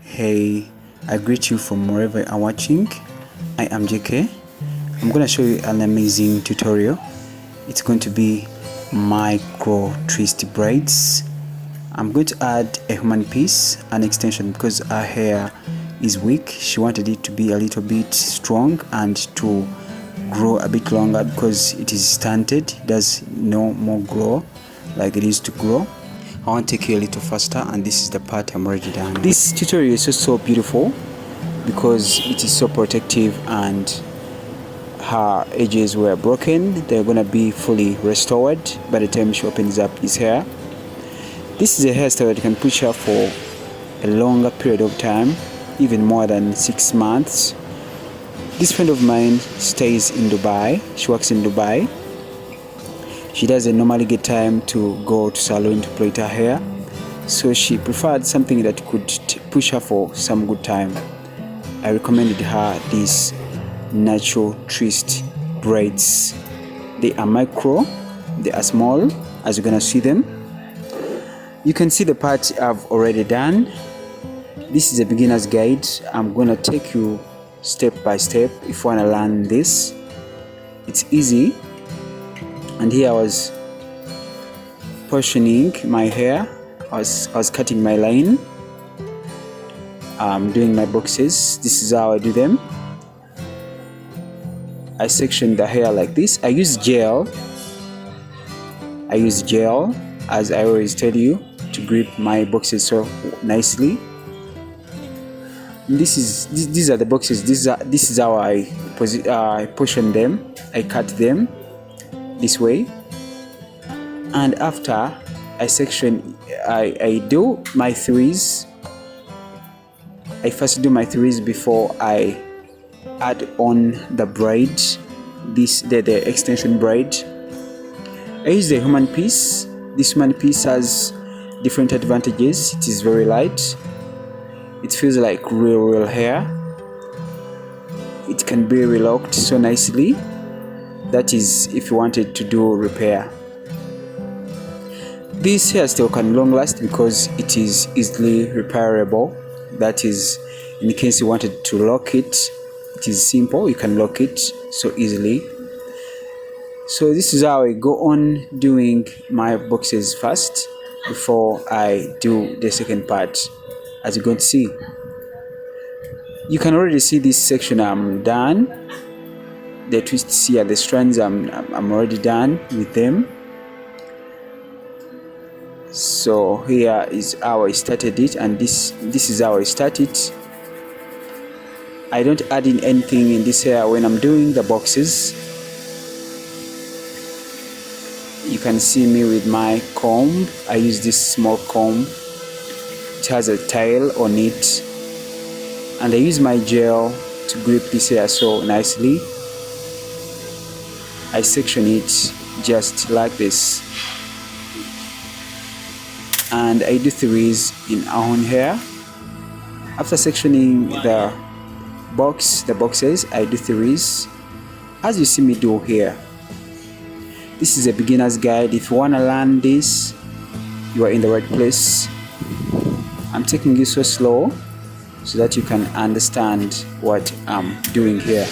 Hey, I greet you from wherever you are watching. I am JK. I'm going to show you an amazing tutorial. It's going to be micro twist braids. I'm going to add a human piece, an extension, because her hair is weak. She wanted it to be a little bit strong and to grow a bit longer because it is stunted. It does no more grow like it used to grow. I want to take you a little faster, and this is the part I'm already done. This tutorial is so beautiful because it is so protective, and her edges were broken. They're gonna be fully restored by the time she opens up this hair. This is a hairstyle that you can push her for a longer period of time, even more than 6 months. This friend of mine stays in Dubai. She works in Dubai. She doesn't normally get time to go to salon to plait her hair, so she preferred something that could push her for some good time. I recommended her these natural twist braids. They are micro, they are small, as you're gonna see them. You can see the part I've already done. This is a beginner's guide. I'm gonna take you step by step if you wanna learn this. It's easy. And here I was portioning my hair. I was cutting my line, doing my boxes. This is how I do them. I section the hair like this. I use gel, as I always tell you, to grip my boxes so nicely. These are the boxes. This is how I portion them. I cut them this way, and after I section, I do my threes. I first do my threes before I add on the braid, the extension braid. I use the human piece. This human piece has different advantages. It is very light. It feels like real hair. It can be relocked so nicely. That is if you wanted to do repair. This hairstyle can long last because it is easily repairable. That is, in case you wanted to lock it, it is simple. You can lock it so easily. So this is how I go on doing my boxes first before I do the second part. As you're going to see, you can already see this section I'm done. The twists here, the strands, I'm already done with them. So here is how I started it, and this is how I started. I don't add in anything in this hair when I'm doing the boxes. You can see me with my comb. I use this small comb. It has a tail on it, and I use my gel to grip this hair so nicely. I section it just like this, and I do threes in our own hair. After sectioning the boxes, I do threes, as you see me do here. This is a beginner's guide. If you want to learn this, you are in the right place. I'm taking you so slow so that you can understand what I'm doing here.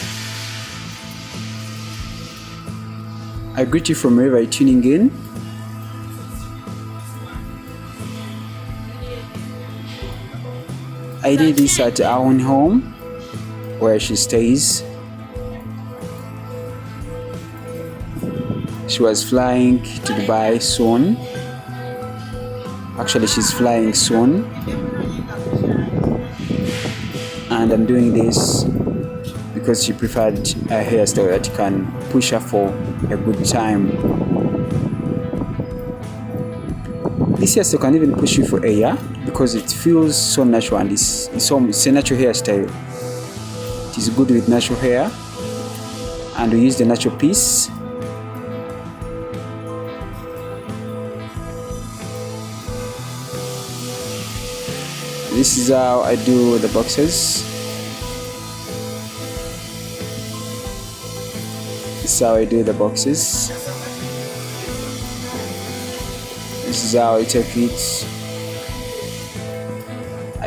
I greet you from wherever you're tuning in. I did this at our own home where she stays. She was flying to Dubai soon. Actually, she's flying soon. And I'm doing this because she preferred a hairstyle that can push her for a good time. This hairstyle can even push you for a year because it feels so natural, and it's a natural hairstyle. It is good with natural hair, and we use the natural piece. This is how I do the boxes. This is how I do the boxes. This is how I take it.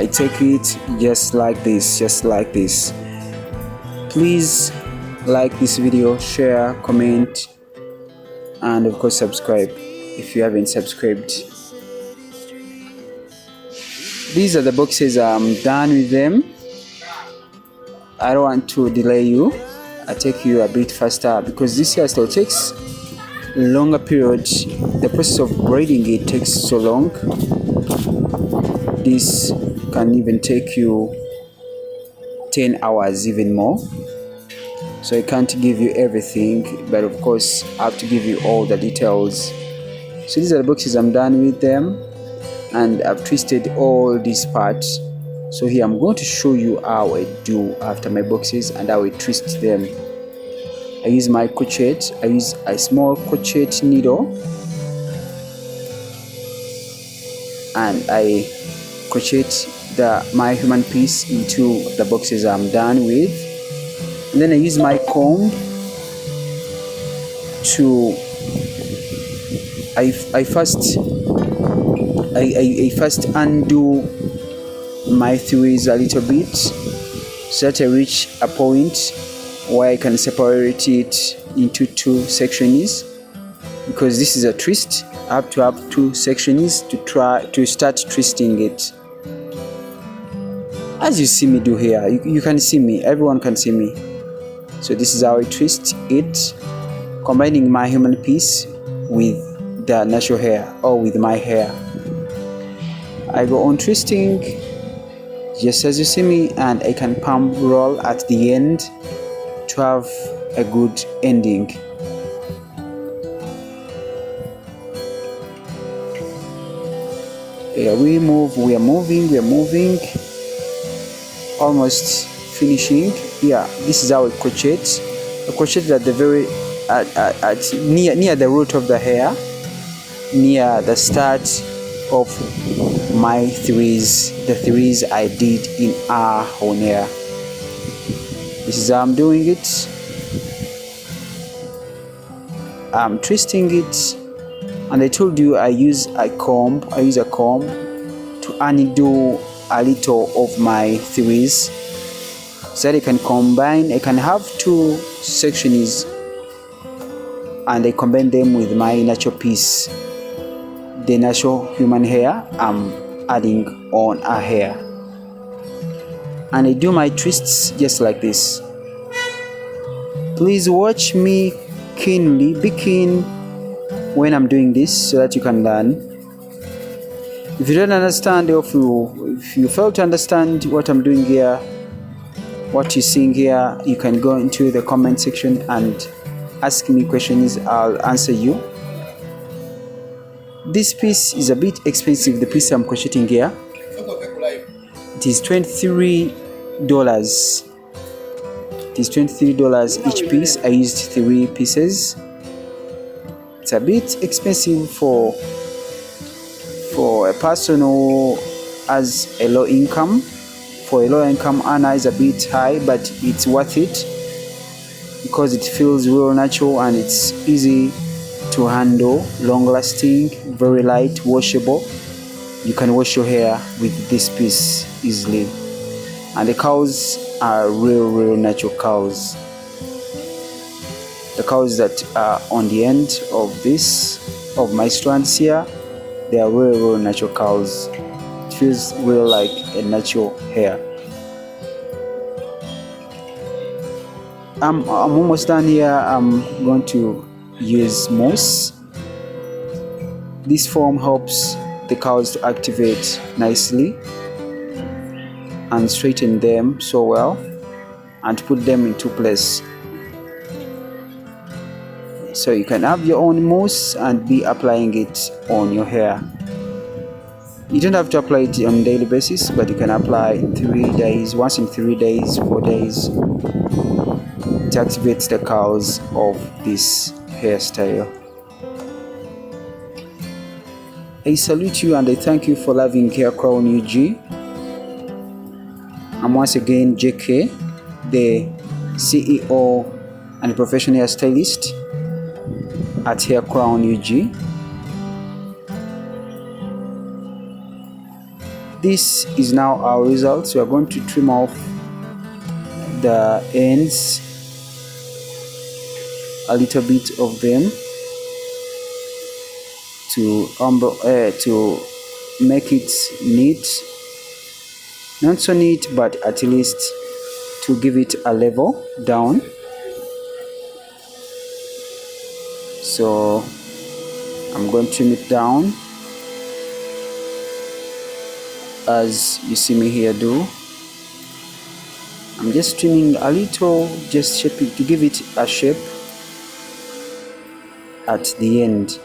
I take it just like this, just like this. Please like this video, share, comment, and of course subscribe if you haven't subscribed. These are the boxes. I'm done with them. I don't want to delay you. I take you a bit faster because this hairstyle takes longer period. The process of braiding it takes so long. This can even take you 10 hours, even more. So I can't give you everything, but of course I have to give you all the details. So these are the boxes. I'm done with them, and I've twisted all these parts. So here I'm going to show you how I do after my boxes and how I twist them. I use my crochet. I use a small crochet needle, and I crochet my human piece into the boxes I'm done with. And then I use my comb to I first undo my threads a little bit so that I reach a point where I can separate it into two sections. Because this is a twist, I have to have two sections to try to start twisting it. As you see me do here, you can see me, everyone can see me. So this is how I twist it, combining my human piece with the natural hair or with my hair. I go on twisting just as you see me, and I can palm roll at the end to have a good ending. Yeah, we are moving, almost finishing. Yeah, this is how I crochet. I crochet at the very near the root of the hair, near the start of my threads, the threads I did in our own hair. This is how I'm doing it. I'm twisting it, and I told you I use a comb to undo a little of my threads so that I can combine. I can have two sections and I combine them with my natural piece, the natural human hair I'm adding on our hair. And I do my twists just like this. Please watch me keenly, be keen when I'm doing this so that you can learn. If you don't understand, or if you fail to understand what I'm doing here, what you're seeing here, you can go into the comment section and ask me questions. I'll answer you. This piece is a bit expensive, the piece I'm crocheting here. It is $23. It is $23 each piece. I used 3 pieces. It's a bit expensive for a person who has a low income. For a low income earner, is a bit high, but it's worth it because it feels real natural and it's easy to handle, long lasting, very light, washable. You can wash your hair with this piece easily. And the cows are real natural cows. The cows that are on the end of my strands here, they are real natural cows. It feels real like a natural hair. I'm almost done here. I'm going to use moss. This foam helps the cows to activate nicely and straighten them so well and put them into place. So you can have your own mousse and be applying it on your hair. You don't have to apply it on a daily basis, but you can apply in 3 days, once in 3 days, 4 days. It activates the curls of this hairstyle. I salute you and I thank you for loving Hair Crown UG. I'm once again JK, the CEO and professional hairstylist at Hair Crown UG. This is now our result. So we are going to trim off the ends, a little bit of them, to make it neat. Not so neat, but at least to give it a level down. So I'm going to trim it down as you see me here do. I'm just trimming a little, just shaping to give it a shape at the end.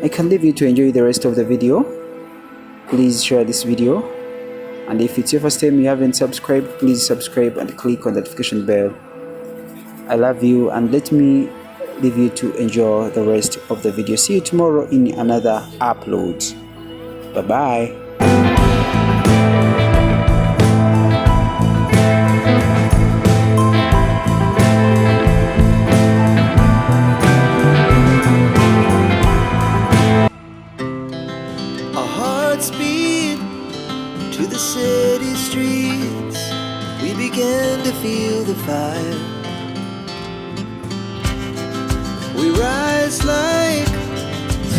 I can leave you to enjoy the rest of the video. Please share this video, and if it's your first time you haven't subscribed, please subscribe and click on the notification bell. I love you, and let me leave you to enjoy the rest of the video. See you tomorrow in another upload. Bye bye. Our hearts beat to the city streets. We began to feel the fire. We rise like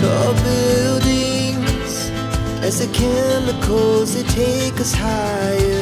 tall buildings as the chemicals, they take us higher.